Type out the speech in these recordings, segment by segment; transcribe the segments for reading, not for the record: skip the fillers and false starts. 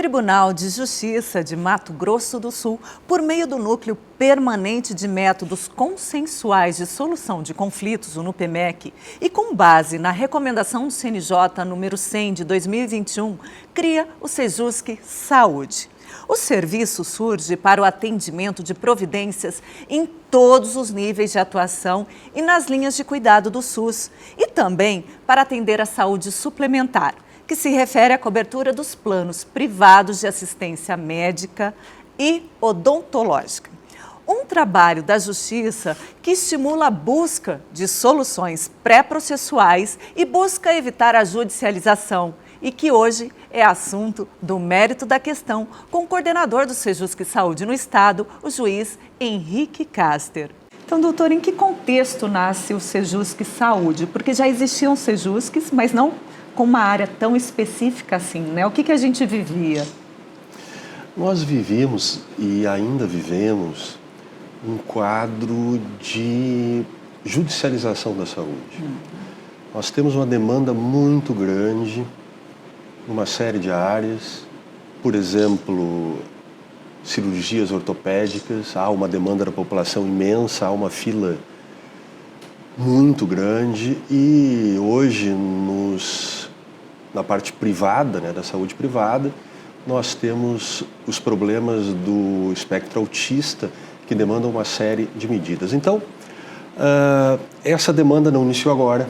Tribunal de Justiça de Mato Grosso do Sul, por meio do Núcleo Permanente de Métodos Consensuais de Solução de Conflitos, o NUPEMEC, e com base na recomendação do CNJ número 100 de 2021, cria o Sejusc Saúde. O serviço surge para o atendimento de providências em todos os níveis de atuação e nas linhas de cuidado do SUS, e também para atender a saúde suplementar, que se refere à cobertura dos planos privados de assistência médica e odontológica. Um trabalho da Justiça que estimula a busca de soluções pré-processuais e busca evitar a judicialização, e que hoje é assunto do mérito da questão com o coordenador do Sejusc Saúde no Estado, o juiz Henrique Caster. Então, doutor, em que contexto nasce o Sejusc Saúde? Porque já existiam Sejuscs, mas não com uma área tão específica assim, né? O que a gente vivia? Nós vivíamos e ainda vivemos um quadro de judicialização da saúde. Nós temos uma demanda muito grande numa série de áreas, por exemplo, cirurgias ortopédicas, há uma demanda da população imensa, há uma fila muito grande e hoje na parte privada, né, da saúde privada, nós temos os problemas do espectro autista que demandam uma série de medidas. Então, essa demanda não iniciou agora,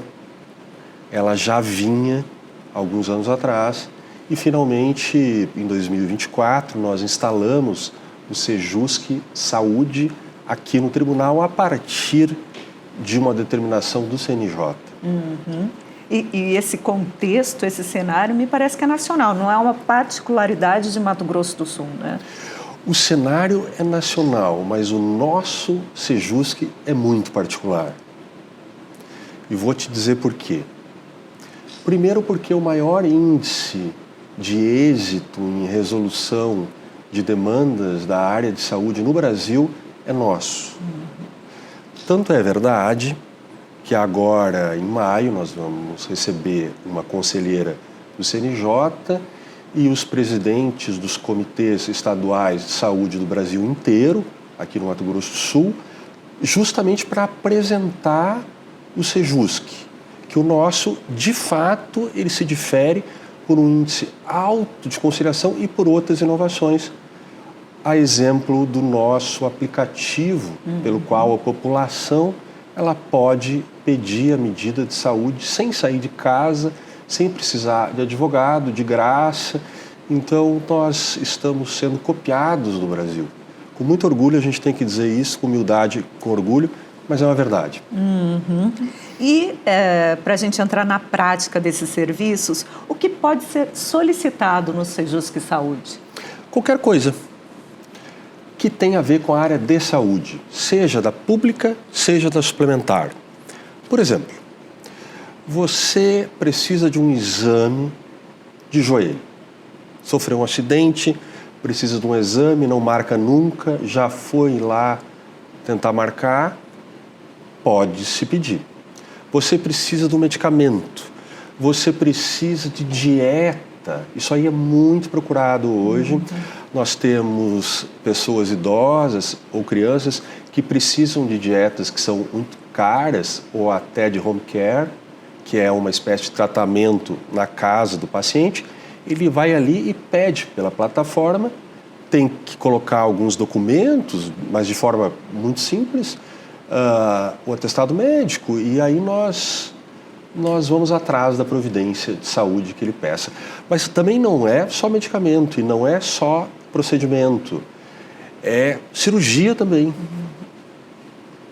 ela já vinha alguns anos atrás e finalmente em 2024 nós instalamos o Sejusc Saúde aqui no tribunal a partir de uma determinação do CNJ. E esse contexto, esse cenário, me parece que é nacional, não é uma particularidade de Mato Grosso do Sul, né? O cenário é nacional, mas o nosso Sejusc é muito particular. E vou te dizer por quê. Primeiro porque o maior índice de êxito em resolução de demandas da área de saúde no Brasil é nosso. Tanto é verdade que agora, em maio, nós vamos receber uma conselheira do CNJ e os presidentes dos comitês estaduais de saúde do Brasil inteiro, aqui no Mato Grosso do Sul, justamente para apresentar o Sejusc, que o nosso, de fato, ele se difere por um índice alto de conciliação e por outras inovações, a exemplo do nosso aplicativo, pelo qual a população ela pode pedir a medida de saúde sem sair de casa, sem precisar de advogado, de graça. Então, nós estamos sendo copiados no Brasil. Com muito orgulho, a gente tem que dizer isso, com humildade, com orgulho, mas é uma verdade. E para a gente entrar na prática desses serviços, o que pode ser solicitado no Sejusc Saúde? Qualquer coisa que tenha a ver com a área de saúde, seja da pública, seja da suplementar. Por exemplo, você precisa de um exame de joelho. Sofreu um acidente, precisa de um exame, não marca nunca, já foi lá tentar marcar, pode se pedir. Você precisa de um medicamento, você precisa de dieta, isso aí é muito procurado hoje. Nós temos pessoas idosas ou crianças que precisam de dietas que são muito caras ou até de home care, que é uma espécie de tratamento na casa do paciente. Ele vai ali e pede pela plataforma, tem que colocar alguns documentos, mas de forma muito simples, o atestado médico, e aí nós vamos atrás da providência de saúde que ele peça. Mas também não é só medicamento e não é só procedimento, é cirurgia também.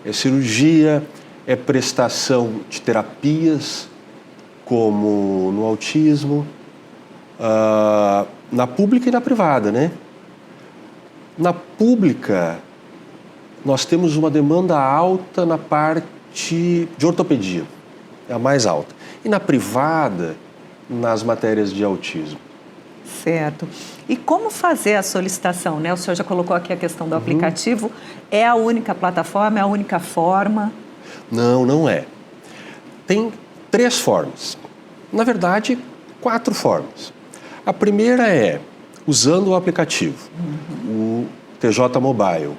É cirurgia, é prestação de terapias, como no autismo, na pública e na privada, né? Na pública, nós temos uma demanda alta na parte de ortopedia, é a mais alta. E na privada, nas matérias de autismo. Certo. E como fazer a solicitação, né? O senhor já colocou aqui a questão do aplicativo. É a única plataforma, é a única forma? Não, não é. Tem 3 formas. Na verdade, 4 formas. A primeira é usando o aplicativo, o TJ Mobile.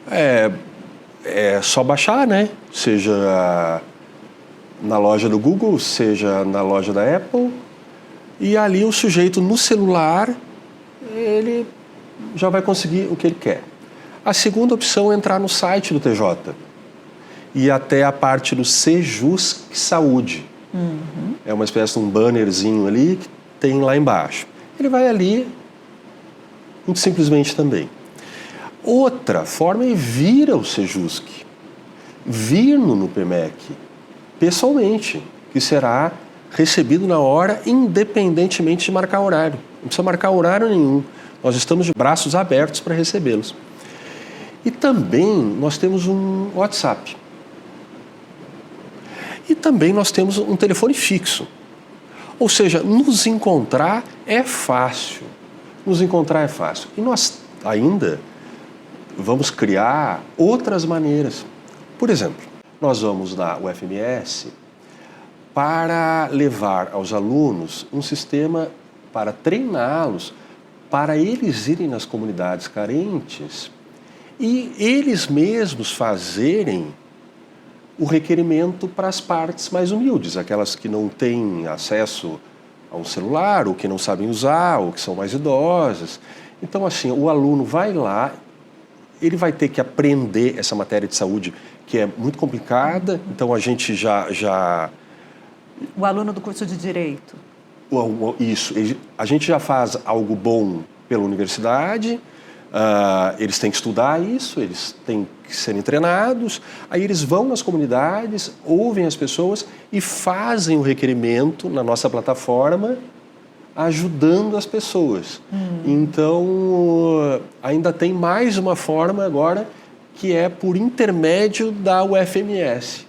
É só baixar, né? Seja na loja do Google, seja na loja da Apple, e ali o sujeito no celular, ele já vai conseguir o que ele quer. A segunda opção é entrar no site do TJ e até a parte do Sejusc Saúde. É uma espécie de um bannerzinho ali que tem lá embaixo. Ele vai ali, muito simplesmente também. Outra forma é vir ao Sejusc, vir no NUPEMEC, pessoalmente, que será recebido na hora, independentemente de marcar horário. Não precisa marcar horário nenhum. Nós estamos de braços abertos para recebê-los. E também nós temos um WhatsApp. E também nós temos um telefone fixo. Ou seja, nos encontrar é fácil. Nos encontrar é fácil. E nós ainda vamos criar outras maneiras. Por exemplo, nós vamos na UFMS para levar aos alunos um sistema para treiná-los, para eles irem nas comunidades carentes e eles mesmos fazerem o requerimento para as partes mais humildes, aquelas que não têm acesso a um celular, ou que não sabem usar, ou que são mais idosas. Então, assim, o aluno vai lá, ele vai ter que aprender essa matéria de saúde, que é muito complicada, então a gente já... O aluno do curso de Direito. Isso, a gente já faz algo bom pela universidade, eles têm que estudar isso, eles têm que serem treinados, aí eles vão nas comunidades, ouvem as pessoas e fazem o requerimento na nossa plataforma, ajudando as pessoas. Então, ainda tem mais uma forma agora, que é por intermédio da UFMS.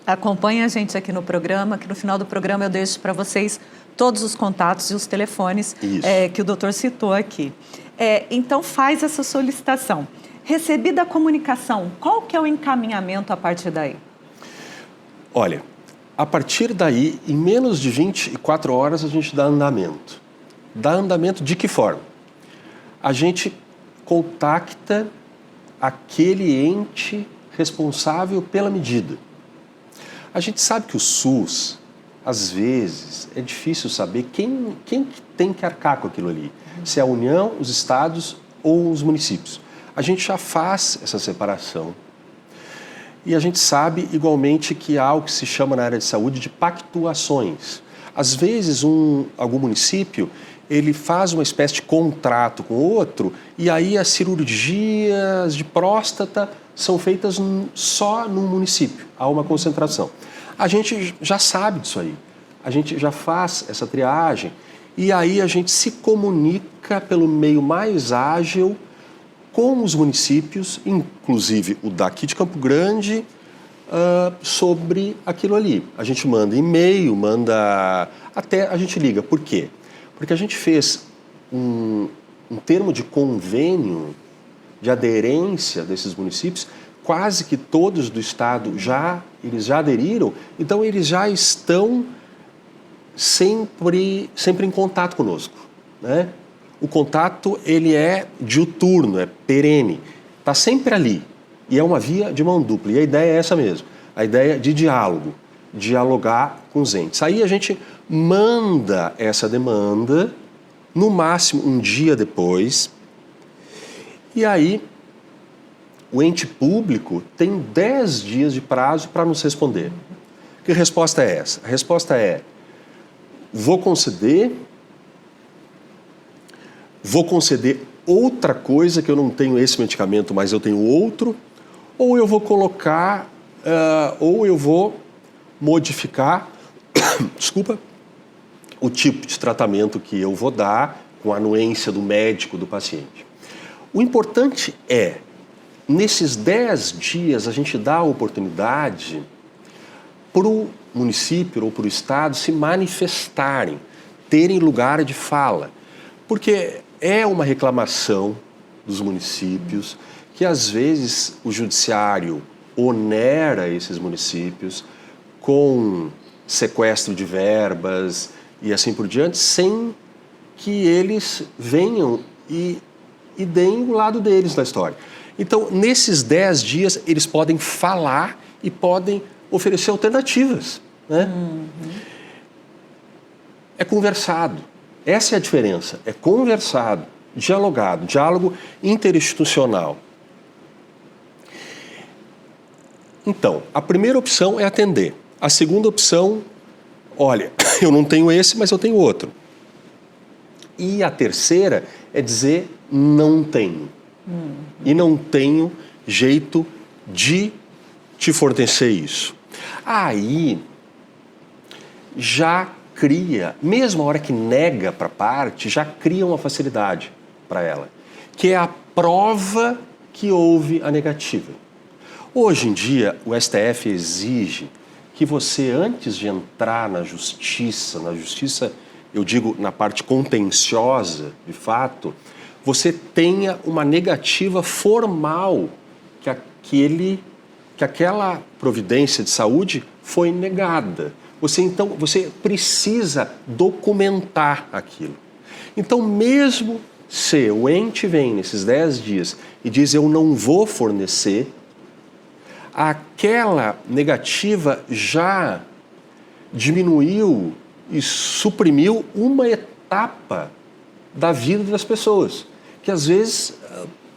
Acompanhe a gente aqui no programa, que no final do programa eu deixo para vocês todos os contatos e os telefones que o doutor citou aqui. Então, faz essa solicitação. Recebida a comunicação, qual que é o encaminhamento a partir daí? Olha, a partir daí, em menos de 24 horas, a gente dá andamento. Dá andamento de que forma? A gente contacta aquele ente responsável pela medida. A gente sabe que o SUS, às vezes, é difícil saber quem tem que arcar com aquilo ali. Se é a União, os estados ou os municípios. A gente já faz essa separação. E a gente sabe, igualmente, que há o que se chama na área de saúde de pactuações. Às vezes, algum município, ele faz uma espécie de contrato com outro e aí as cirurgias de próstata são feitas só num município, há uma concentração. A gente já sabe disso aí, a gente já faz essa triagem e aí a gente se comunica pelo meio mais ágil com os municípios, inclusive o daqui de Campo Grande, sobre aquilo ali. A gente manda e-mail, até a gente liga. Por quê? Porque a gente fez um termo de convênio de aderência desses municípios, quase que todos do estado eles já aderiram, então eles já estão sempre em contato conosco, né? O contato, ele é diuturno, é perene, está sempre ali. E é uma via de mão dupla. E a ideia é essa mesmo, a ideia de dialogar com os entes. Aí a gente manda essa demanda, no máximo um dia depois, e aí o ente público tem 10 dias de prazo para nos responder. Que resposta é essa? A resposta é: vou conceder outra coisa, que eu não tenho esse medicamento, mas eu tenho outro, ou eu vou colocar, ou eu vou modificar, desculpa, o tipo de tratamento que eu vou dar com a anuência do médico do paciente. O importante é, nesses 10 dias, a gente dá a oportunidade para o município ou para o estado se manifestarem, terem lugar de fala, porque é uma reclamação dos municípios que, às vezes, o judiciário onera esses municípios com sequestro de verbas e assim por diante, sem que eles venham e deem o lado deles na história. Então, nesses 10 dias, eles podem falar e podem oferecer alternativas, né? É conversado. Essa é a diferença. É conversado, dialogado, diálogo interinstitucional. Então, a primeira opção é atender. A segunda opção, olha, eu não tenho esse, mas eu tenho outro. E a terceira é dizer não tenho. E não tenho jeito de te fornecer isso. Aí já cria, mesmo a hora que nega para a parte, já cria uma facilidade para ela, que é a prova que houve a negativa. Hoje em dia, o STF exige que você, antes de entrar na justiça, eu digo na parte contenciosa, de fato, você tenha uma negativa formal que aquela providência de saúde foi negada. Você precisa documentar aquilo. Então, mesmo se o ente vem nesses 10 dias e diz eu não vou fornecer, aquela negativa já diminuiu e suprimiu uma etapa da vida das pessoas, que às vezes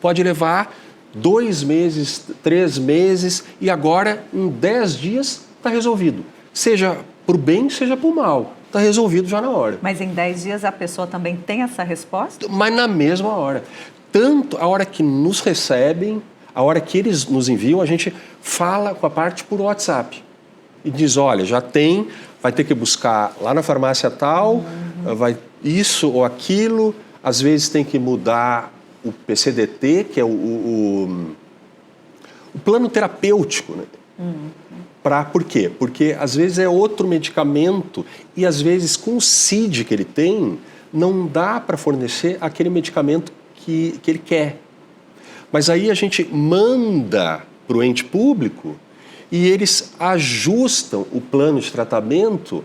pode levar 2 meses, 3 meses, e agora em 10 dias está resolvido. Seja para o bem, seja para o mal. Está resolvido já na hora. Mas em 10 dias a pessoa também tem essa resposta? Mas na mesma hora. Tanto a hora que nos recebem, a hora que eles nos enviam, a gente fala com a parte por WhatsApp. E diz, olha, já tem, vai ter que buscar lá na farmácia tal, vai isso ou aquilo, às vezes tem que mudar o PCDT, que é o plano terapêutico, né? Por quê? Porque às vezes é outro medicamento e às vezes com o CID que ele tem, não dá para fornecer aquele medicamento que ele quer. Mas aí a gente manda para o ente público e eles ajustam o plano de tratamento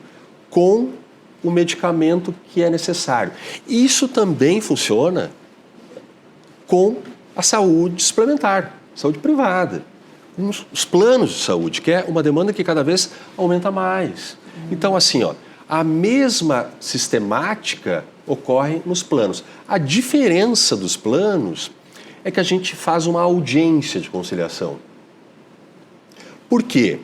com o medicamento que é necessário. Isso também funciona com a saúde suplementar, saúde privada, com os planos de saúde, que é uma demanda que cada vez aumenta mais. Então, assim, a mesma sistemática ocorre nos planos. A diferença dos planos é que a gente faz uma audiência de conciliação. Por quê?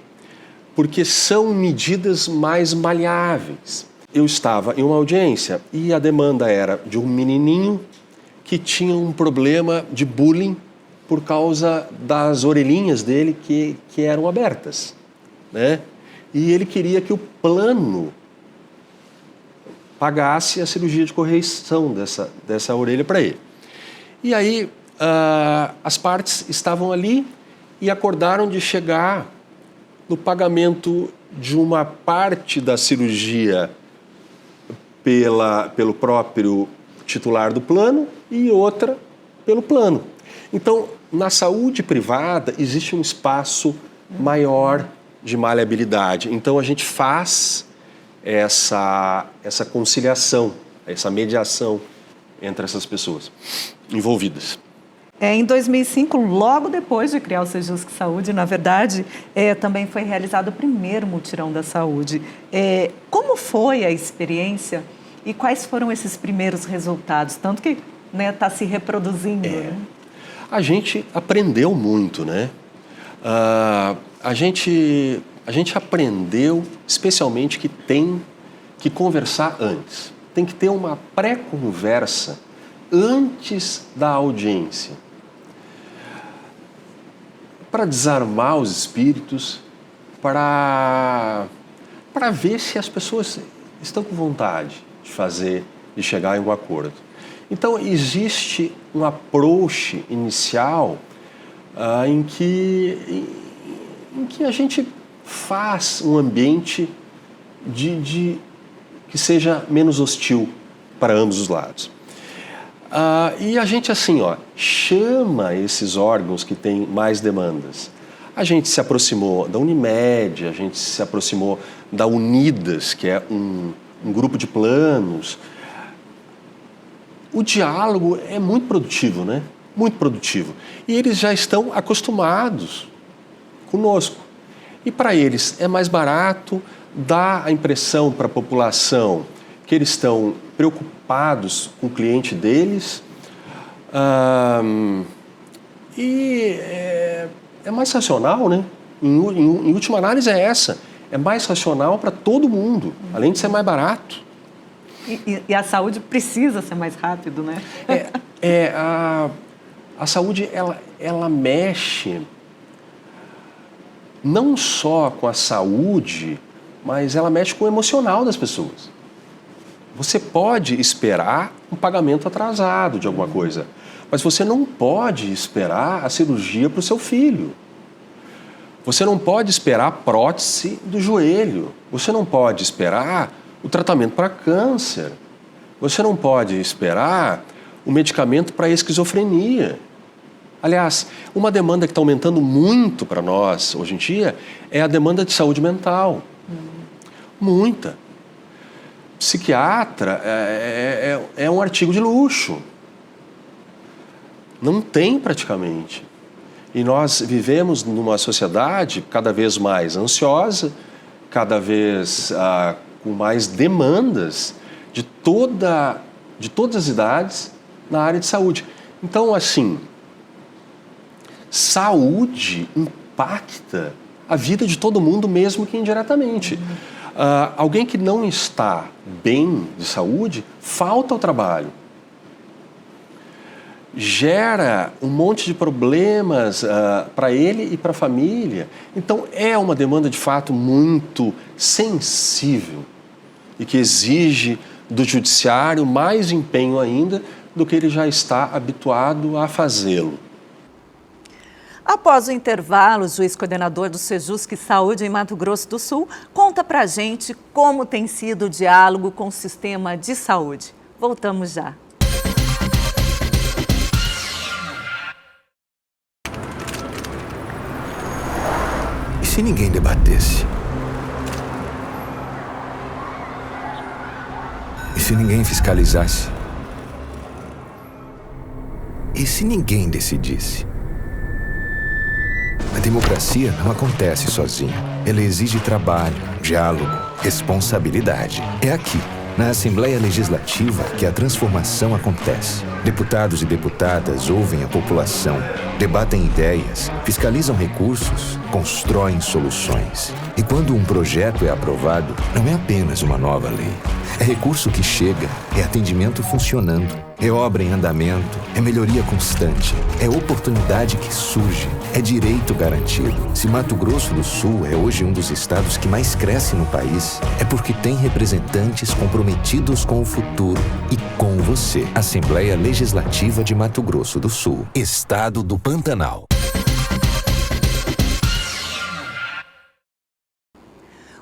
Porque são medidas mais maleáveis. Eu estava em uma audiência e a demanda era de um menininho que tinha um problema de bullying por causa das orelhinhas dele que eram abertas, né? E ele queria que o plano pagasse a cirurgia de correção dessa orelha para ele. E aí as partes estavam ali e acordaram de chegar no pagamento de uma parte da cirurgia pelo próprio titular do plano e outra pelo plano. Então, na saúde privada, existe um espaço maior de maleabilidade. Então, a gente faz essa conciliação, essa mediação entre essas pessoas envolvidas. Em 2005, logo depois de criar o Sejusc Saúde, na verdade, também foi realizado o primeiro mutirão da saúde. Como foi a experiência e quais foram esses primeiros resultados? Tanto que está se reproduzindo. Né? A gente aprendeu muito, né? A gente aprendeu, especialmente, que tem que conversar antes. Tem que ter uma pré-conversa antes da audiência, para desarmar os espíritos, para ver se as pessoas estão com vontade de chegar em um acordo. Então, existe um approach inicial em que a gente faz um ambiente que seja menos hostil para ambos os lados. E a gente, assim, chama esses órgãos que têm mais demandas. A gente se aproximou da Unimed, a gente se aproximou da Unidas, que é um grupo de planos. o diálogo é muito produtivo, né? Muito produtivo. E eles já estão acostumados conosco. E para eles é mais barato, dá a impressão para a população que eles estão preocupados com o cliente deles. E é mais racional, né? Em última análise é essa. É mais racional para todo mundo, além de ser mais barato. E a saúde precisa ser mais rápido, né? A saúde, ela mexe não só com a saúde, mas ela mexe com o emocional das pessoas. Você pode esperar um pagamento atrasado de alguma coisa, mas você não pode esperar a cirurgia para o seu filho. Você não pode esperar a prótese do joelho. Você não pode esperar o tratamento para câncer. Você não pode esperar o medicamento para esquizofrenia. Aliás, uma demanda que está aumentando muito para nós hoje em dia é a demanda de saúde mental. Muita. Psiquiatra é um artigo de luxo. Não tem praticamente. E nós vivemos numa sociedade cada vez mais ansiosa, cada vez com mais demandas de todas as idades na área de saúde. Então, assim, saúde impacta a vida de todo mundo, mesmo que indiretamente. Alguém que não está bem de saúde, falta ao trabalho. Gera um monte de problemas para ele e para a família. Então, é uma demanda, de fato, muito sensível e que exige do judiciário mais empenho ainda do que ele já está habituado a fazê-lo. Após o intervalo, o juiz coordenador do Sejusc Saúde em Mato Grosso do Sul conta pra gente como tem sido o diálogo com o sistema de saúde. Voltamos já. E se ninguém debatesse? E se ninguém fiscalizasse? E se ninguém decidisse? A democracia não acontece sozinha. Ela exige trabalho, diálogo, responsabilidade. É aqui, na Assembleia Legislativa, que a transformação acontece. Deputados e deputadas ouvem a população, debatem ideias, fiscalizam recursos, constroem soluções. E quando um projeto é aprovado, não é apenas uma nova lei. É recurso que chega, é atendimento funcionando, é obra em andamento, é melhoria constante, é oportunidade que surge, é direito garantido. Se Mato Grosso do Sul é hoje um dos estados que mais cresce no país, é porque tem representantes comprometidos com o futuro e com você. Assembleia Legislativa de Mato Grosso do Sul, Estado do Pantanal.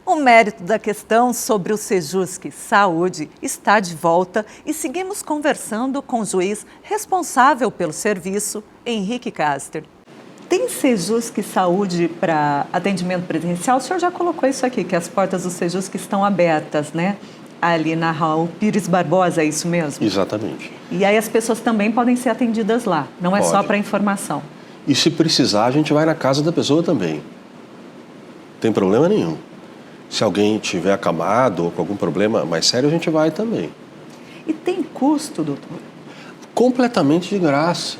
O mérito da questão sobre o Sejusc Saúde está de volta e seguimos conversando com o juiz responsável pelo serviço, Henrique Caster. Tem Sejusc Saúde para atendimento presencial? O senhor já colocou isso aqui, que as portas do Sejusc estão abertas, né? Ali na Raul Pires Barbosa, é isso mesmo? Exatamente. E aí as pessoas também podem ser atendidas lá, não é só para informação? E se precisar, a gente vai na casa da pessoa também. Não tem problema nenhum. Se alguém tiver acamado ou com algum problema mais sério, a gente vai também. E tem custo, doutor? Completamente de graça.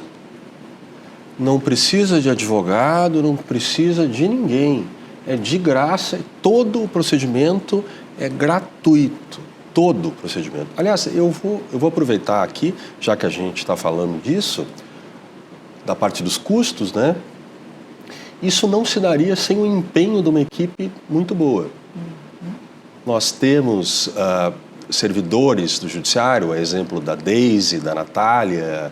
Não precisa de advogado, não precisa de ninguém. É de graça, todo o procedimento é gratuito. Todo o procedimento. Aliás, eu vou aproveitar aqui, já que a gente está falando disso, da parte dos custos, né? Isso não se daria sem o empenho de uma equipe muito boa. Nós temos servidores do judiciário, a exemplo da Deise, da Natália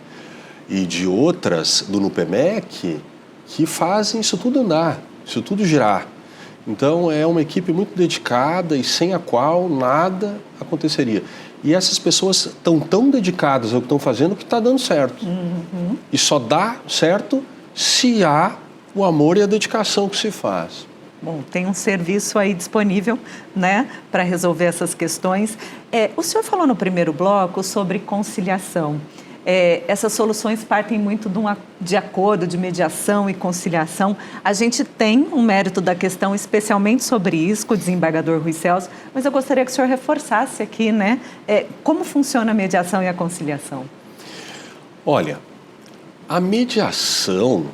e de outras do NUPEMEC, que fazem isso tudo andar, isso tudo girar. Então é uma equipe muito dedicada e sem a qual nada aconteceria. E essas pessoas estão tão dedicadas ao que estão fazendo que está dando certo. E só dá certo se há o amor e a dedicação que se faz. Bom, tem um serviço aí disponível, né, para resolver essas questões. O senhor falou no primeiro bloco sobre conciliação. Essas soluções partem muito de acordo, de mediação e conciliação. A gente tem um mérito da questão, especialmente sobre isso, com o desembargador Rui Celso, mas eu gostaria que o senhor reforçasse aqui, né, como funciona a mediação e a conciliação. Olha, a mediação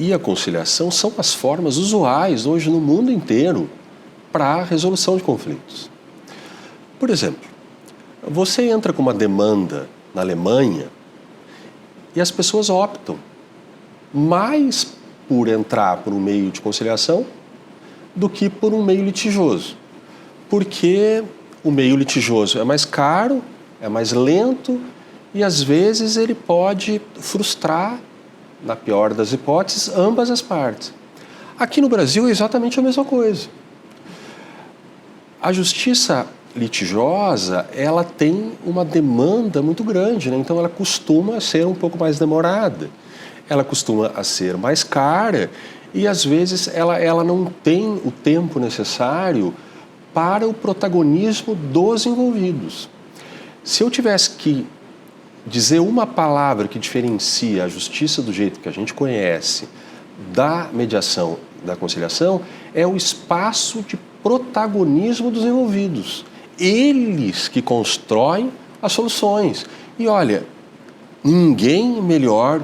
e a conciliação são as formas usuais hoje no mundo inteiro para a resolução de conflitos. Por exemplo, você entra com uma demanda na Alemanha e as pessoas optam mais por entrar por um meio de conciliação do que por um meio litigioso. Porque o meio litigioso é mais caro, é mais lento e às vezes ele pode frustrar, na pior das hipóteses, ambas as partes. Aqui no Brasil é exatamente a mesma coisa. A justiça litigiosa, ela tem uma demanda muito grande, né? Então ela costuma ser um pouco mais demorada, ela costuma a ser mais cara e às vezes ela não tem o tempo necessário para o protagonismo dos envolvidos. Se eu tivesse que dizer uma palavra que diferencia a justiça do jeito que a gente conhece da mediação, da conciliação, é o espaço de protagonismo dos envolvidos. Eles que constroem as soluções. E olha, ninguém melhor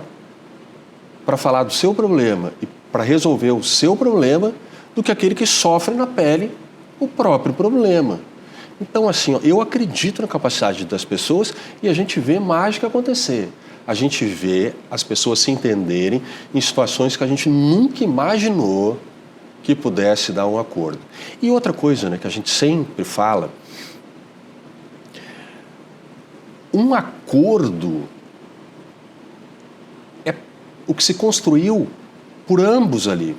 para falar do seu problema e para resolver o seu problema do que aquele que sofre na pele o próprio problema. Então, assim, eu acredito na capacidade das pessoas e a gente vê mágica acontecer. A gente vê as pessoas se entenderem em situações que a gente nunca imaginou que pudesse dar um acordo. E outra coisa, né, que a gente sempre fala, um acordo é o que se construiu por ambos ali.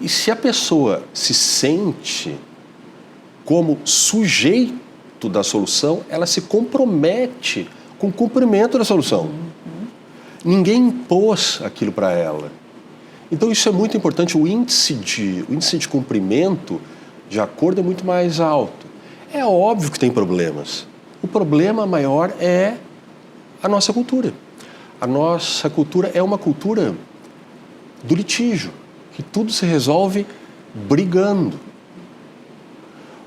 E se a pessoa se sente como sujeito da solução, ela se compromete com o cumprimento da solução. Ninguém impôs aquilo para ela. Então isso é muito importante, o índice de cumprimento de acordo é muito mais alto. É óbvio que tem problemas. O problema maior é a nossa cultura. A nossa cultura é uma cultura do litígio, que tudo se resolve brigando.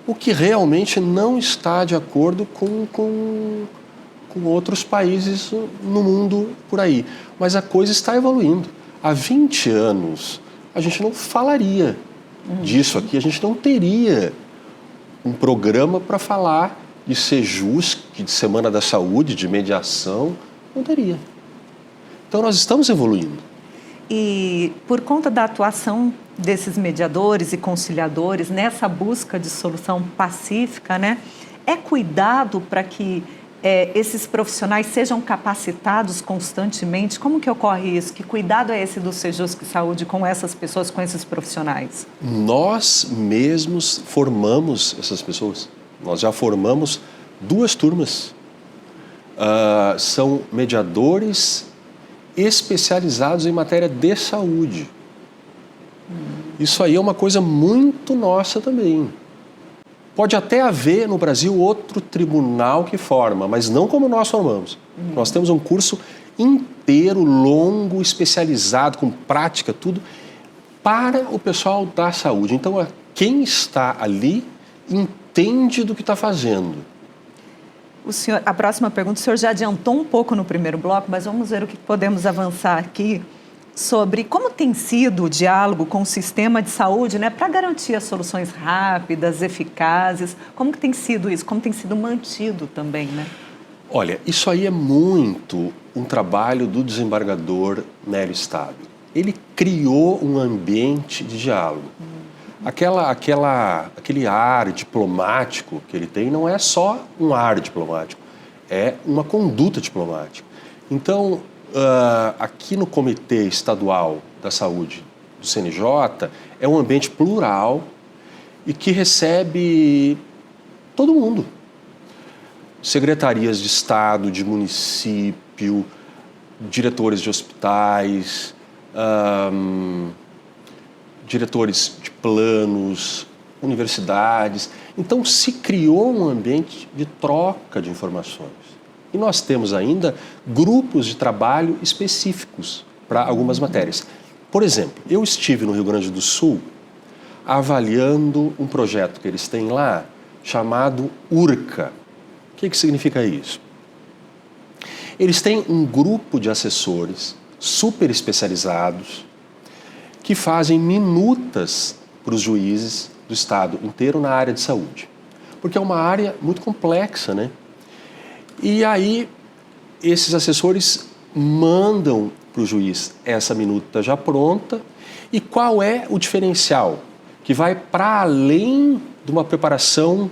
O que realmente não está de acordo com outros países no mundo por aí. Mas a coisa está evoluindo. Há 20 anos, a gente não falaria disso aqui, a gente não teria um programa para falar de Sejus, de Semana da Saúde, de mediação, não teria. Então nós estamos evoluindo. E por conta da atuação desses mediadores e conciliadores nessa busca de solução pacífica, né, é cuidado para que esses profissionais sejam capacitados constantemente? Como que ocorre isso? Que cuidado é esse do Sejusc Saúde com essas pessoas, com esses profissionais? Nós mesmos formamos essas pessoas. Nós já formamos 2 turmas. São mediadores especializados em matéria de saúde. Isso aí é uma coisa muito nossa também. Pode até haver no Brasil outro tribunal que forma, mas não como nós formamos. Nós temos um curso inteiro, longo, especializado, com prática, tudo, para o pessoal da saúde. Então, quem está ali entende do que está fazendo. A próxima pergunta, o senhor já adiantou um pouco no primeiro bloco, mas vamos ver o que podemos avançar aqui sobre como tem sido o diálogo com o sistema de saúde, né, para garantir as soluções rápidas, eficazes. Como que tem sido isso? Como tem sido mantido também, né? Olha, isso aí é muito um trabalho do desembargador Nélio Stabile. Ele criou um ambiente de diálogo. Aquele ar diplomático que ele tem não é só um ar diplomático, é uma conduta diplomática. Então, aqui no Comitê Estadual da Saúde do CNJ, é um ambiente plural e que recebe todo mundo. Secretarias de Estado, de município, diretores de hospitais, diretores de planos, universidades. Então, se criou um ambiente de troca de informações. E nós temos ainda grupos de trabalho específicos para algumas matérias. Por exemplo, eu estive no Rio Grande do Sul avaliando um projeto que eles têm lá chamado URCA. O que significa isso? Eles têm um grupo de assessores super especializados que fazem minutas para os juízes do estado inteiro na área de saúde. Porque é uma área muito complexa, né? E aí, esses assessores mandam para o juiz essa minuta já pronta. E qual é o diferencial? Que vai para além de uma preparação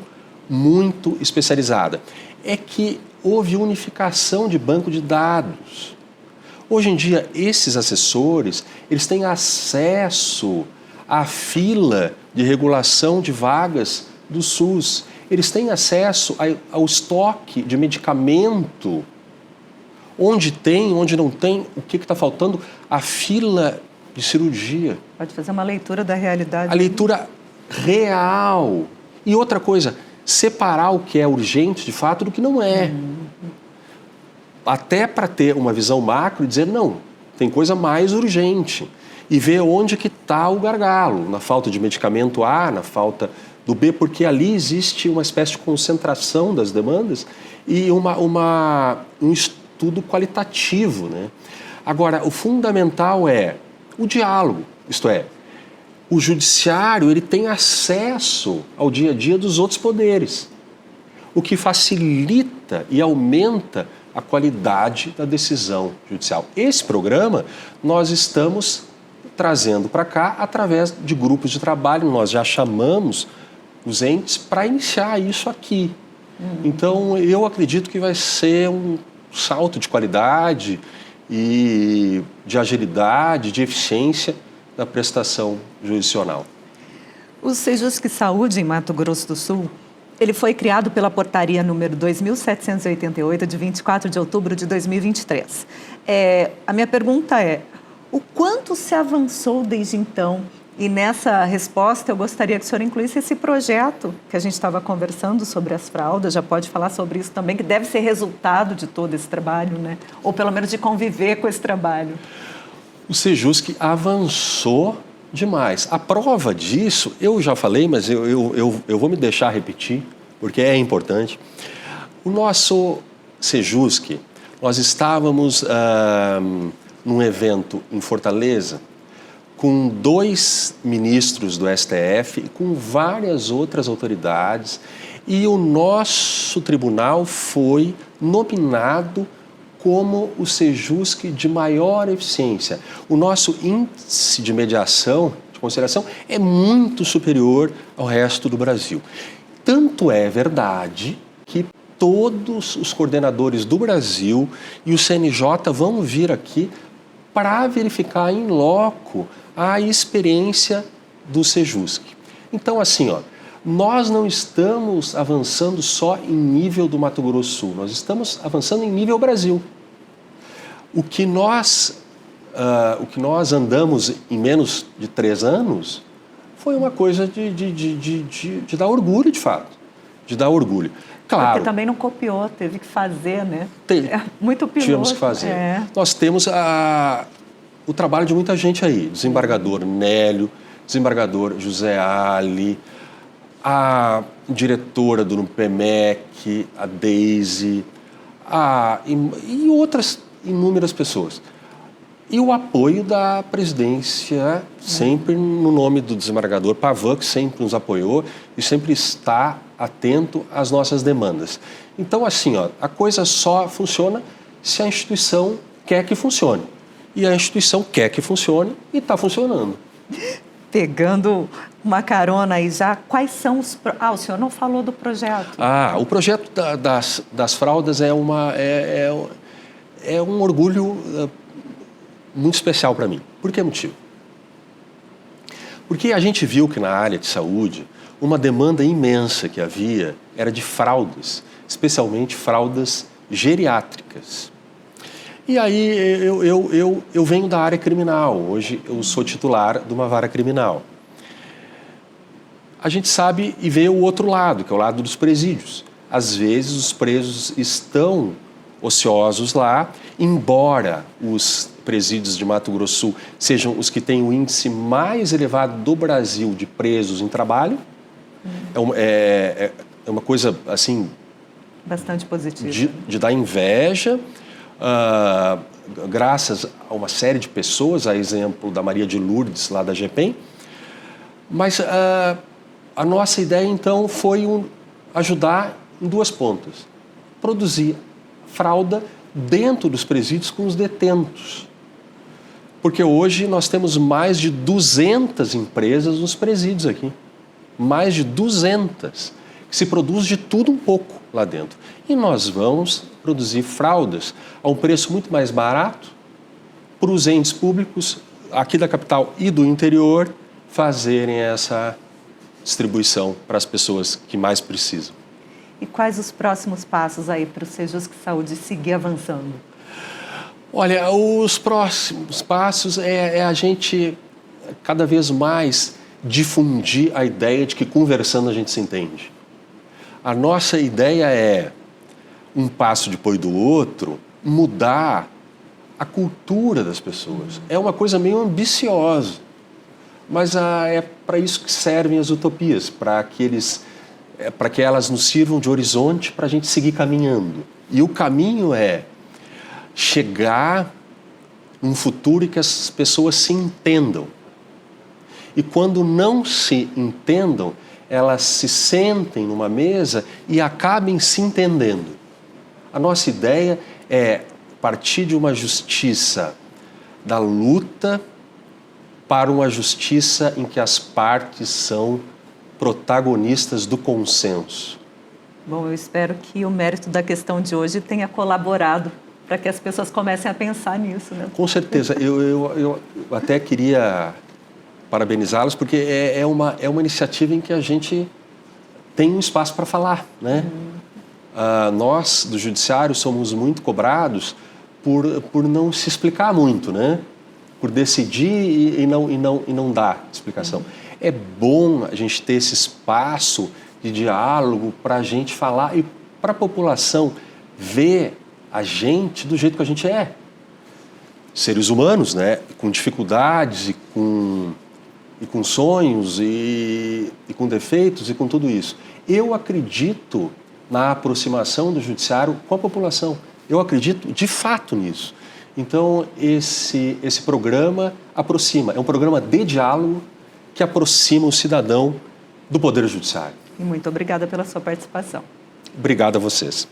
muito especializada. É que houve unificação de banco de dados. Hoje em dia, esses assessores, eles têm acesso à fila de regulação de vagas do SUS. Eles têm acesso ao estoque de medicamento, onde tem, onde não tem, o que está faltando, a fila de cirurgia. Pode fazer uma leitura da realidade. A leitura real. E outra coisa, separar o que é urgente, de fato, do que não é. Até para ter uma visão macro e dizer, não, tem coisa mais urgente. E ver onde que está o gargalo, na falta de medicamento A, na falta do B, porque ali existe uma espécie de concentração das demandas e um estudo qualitativo, né? Agora, o fundamental é o diálogo, isto é, o judiciário ele tem acesso ao dia a dia dos outros poderes, o que facilita e aumenta a qualidade da decisão judicial. Esse programa nós estamos trazendo para cá através de grupos de trabalho, nós já chamamos os entes para iniciar isso aqui. Então, eu acredito que vai ser um salto de qualidade e de agilidade, de eficiência da prestação jurisdicional. O Sejusc Saúde em Mato Grosso do Sul, ele foi criado pela portaria número 2.788, de 24 de outubro de 2023. A minha pergunta é, o quanto se avançou desde então? E nessa resposta eu gostaria que o senhor incluísse esse projeto que a gente estava conversando sobre as fraldas, já pode falar sobre isso também, que deve ser resultado de todo esse trabalho, né? Ou pelo menos de conviver com esse trabalho. O Sejusc avançou demais. A prova disso, eu já falei, mas eu vou me deixar repetir, porque é importante. O nosso Sejusc, nós estávamos num evento em Fortaleza, com 2 ministros do STF e com várias outras autoridades, e o nosso tribunal foi nominado como o Sejusc de maior eficiência. O nosso índice de mediação, de conciliação, é muito superior ao resto do Brasil. Tanto é verdade que todos os coordenadores do Brasil e o CNJ vão vir aqui para verificar em loco a experiência do Sejusc. Então, assim, nós não estamos avançando só em nível do Mato Grosso do Sul, nós estamos avançando em nível Brasil. O que nós andamos em menos de 3 anos foi uma coisa de dar orgulho, de fato, de dar orgulho. Claro. Porque também não copiou, teve que fazer, né? Muito piloto. Tivemos que fazer. Nós temos o trabalho de muita gente aí, desembargador Nélio, desembargador José Ali, a diretora do NUPEMEC, a Deise, e outras inúmeras pessoas. E o apoio da presidência, sempre no nome do desembargador Pavan, que sempre nos apoiou e sempre está atento às nossas demandas. Então, assim, a coisa só funciona se a instituição quer que funcione. E a instituição quer que funcione e está funcionando. Pegando uma carona aí já, quais são os... o senhor não falou do projeto. O projeto das fraldas é um orgulho muito especial para mim. Por que motivo? Porque a gente viu que na área de saúde, uma demanda imensa que havia era de fraldas, especialmente fraldas geriátricas. E aí eu venho da área criminal, hoje eu sou titular de uma vara criminal. A gente sabe e vê o outro lado, que é o lado dos presídios. Às vezes os presos estão ociosos lá, embora os presídios de Mato Grosso do Sul sejam os que têm o índice mais elevado do Brasil de presos em trabalho. É uma coisa, assim... bastante positiva. De dar inveja, graças a uma série de pessoas, a exemplo da Maria de Lourdes, lá da GPEM. Mas a nossa ideia, então, foi ajudar em duas pontas. Produzir fralda dentro dos presídios com os detentos. Porque hoje nós temos mais de 200 empresas nos presídios aqui. Mais de 200. Que se produz de tudo um pouco lá dentro. E nós vamos produzir fraldas a um preço muito mais barato para os entes públicos aqui da capital e do interior fazerem essa distribuição para as pessoas que mais precisam. E quais os próximos passos aí para o Sejusc Saúde seguir avançando? Olha, os próximos passos é a gente cada vez mais difundir a ideia de que conversando a gente se entende. A nossa ideia é, um passo depois do outro, mudar a cultura das pessoas. É uma coisa meio ambiciosa, mas é para isso que servem as utopias, para que elas nos sirvam de horizonte para a gente seguir caminhando. E o caminho é chegar num futuro em que as pessoas se entendam. E quando não se entendam, elas se sentem numa mesa e acabem se entendendo. A nossa ideia é partir de uma justiça da luta para uma justiça em que as partes são protagonistas do consenso. Bom, eu espero que o mérito da questão de hoje tenha colaborado para que as pessoas comecem a pensar nisso, né? Com certeza. Eu até queria parabenizá-los, porque é uma iniciativa em que a gente tem um espaço para falar, né? Nós, do Judiciário, somos muito cobrados por não se explicar muito, né? Por decidir e não dar explicação. É bom a gente ter esse espaço de diálogo para a gente falar e para a população ver a gente do jeito que a gente é. Seres humanos, né? Com dificuldades e com sonhos e com defeitos e com tudo isso. Eu acredito na aproximação do Judiciário com a população. Eu acredito de fato nisso. Então, esse programa aproxima. É um programa de diálogo que aproxima o cidadão do Poder Judiciário. E muito obrigada pela sua participação. Obrigado a vocês.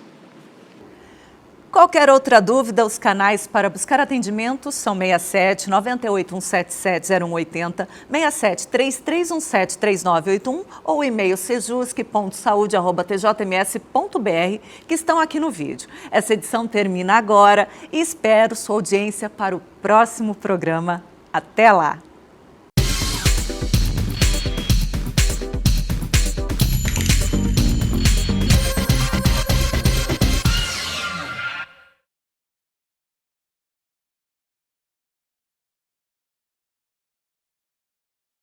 Qualquer outra dúvida, os canais para buscar atendimento são 67 98 177 0180, 67 3317 3981 ou o e-mail sejusc.saude@tjms.br, que estão aqui no vídeo. Essa edição termina agora e espero sua audiência para o próximo programa. Até lá!